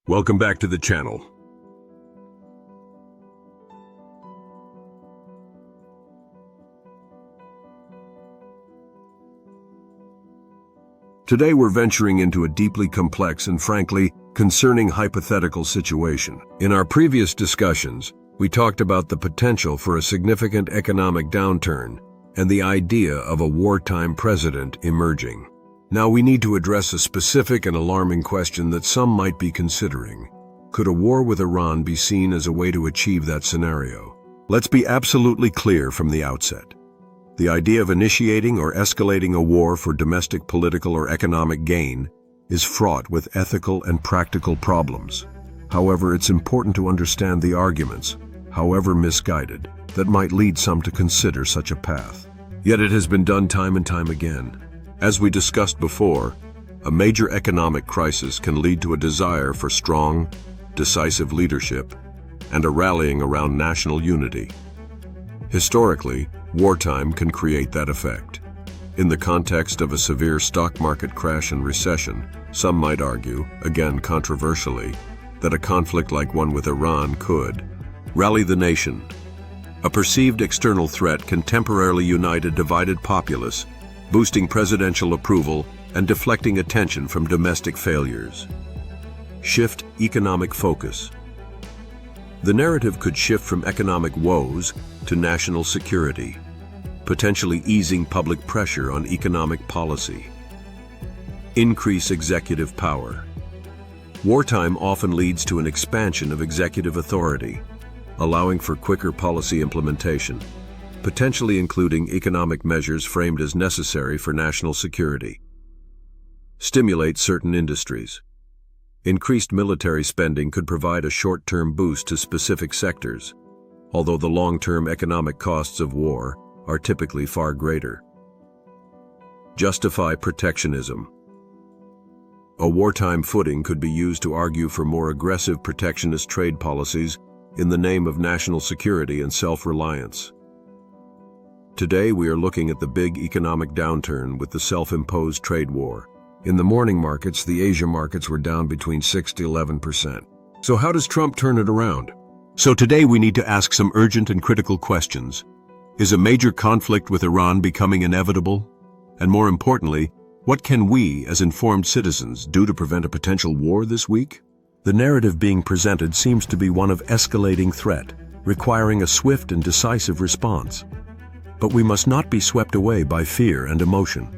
Welcome back to the channel. Today we're venturing into a deeply complex and frankly concerning hypothetical situation. In our previous discussions, we talked about the potential for a significant economic downturn and the idea of a wartime president emerging. Now we need to address a specific and alarming question that some might be considering. Could a war with Iran be seen as a way to achieve that scenario? Let's be absolutely clear from the outset. The idea of initiating or escalating a war for domestic political or economic gain is fraught with ethical and practical problems. However, it's important to understand the arguments, however misguided, that might lead some to consider such a path. Yet it has been done time and time again. As we discussed before, a major economic crisis can lead to a desire for strong, decisive leadership and a rallying around national unity. Historically, wartime can create that effect. In the context of a severe stock market crash and recession, some might argue, again controversially, that a conflict like one with Iran could rally the nation. A perceived external threat can temporarily unite a divided populace, boosting presidential approval and deflecting attention from domestic failures. Shift economic focus. The narrative could shift from economic woes to national security, potentially easing public pressure on economic policy. Increase executive power. Wartime often leads to an expansion of executive authority, allowing for quicker policy implementation, potentially including economic measures framed as necessary for national security. Stimulate certain industries. Increased military spending could provide a short-term boost to specific sectors, although the long-term economic costs of war are typically far greater. Justify protectionism. A wartime footing could be used to argue for more aggressive protectionist trade policies in the name of national security and self-reliance. Today we are looking at the big economic downturn with the self-imposed trade war. In the morning markets, the Asia markets were down between 6 to 11%. So how does Trump turn it around? So today we need to ask some urgent and critical questions. Is a major conflict with Iran becoming inevitable? And more importantly, what can we, as informed citizens, do to prevent a potential war this week? The narrative being presented seems to be one of escalating threat, requiring a swift and decisive response. But we must not be swept away by fear and emotion.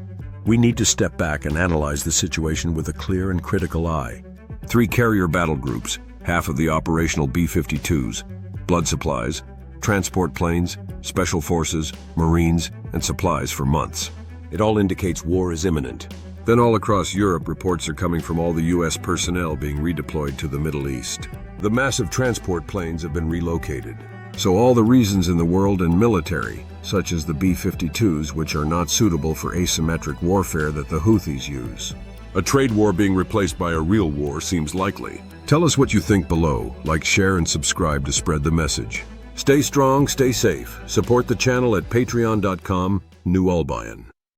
We need to step back and analyze the situation with a clear and critical eye. 3 carrier battle groups, half of the operational B-52s, blood supplies, transport planes, special forces, Marines, and supplies for months. It all indicates war is imminent. Then all across Europe, reports are coming from all the U.S. personnel being redeployed to the Middle East. The massive transport planes have been relocated. So all the reasons in the world and military, such as the B-52s, which are not suitable for asymmetric warfare that the Houthis use. A trade war being replaced by a real war seems likely. Tell us what you think below. Like, share, and subscribe to spread the message. Stay strong, stay safe. Support the channel at patreon.com/newalbayan.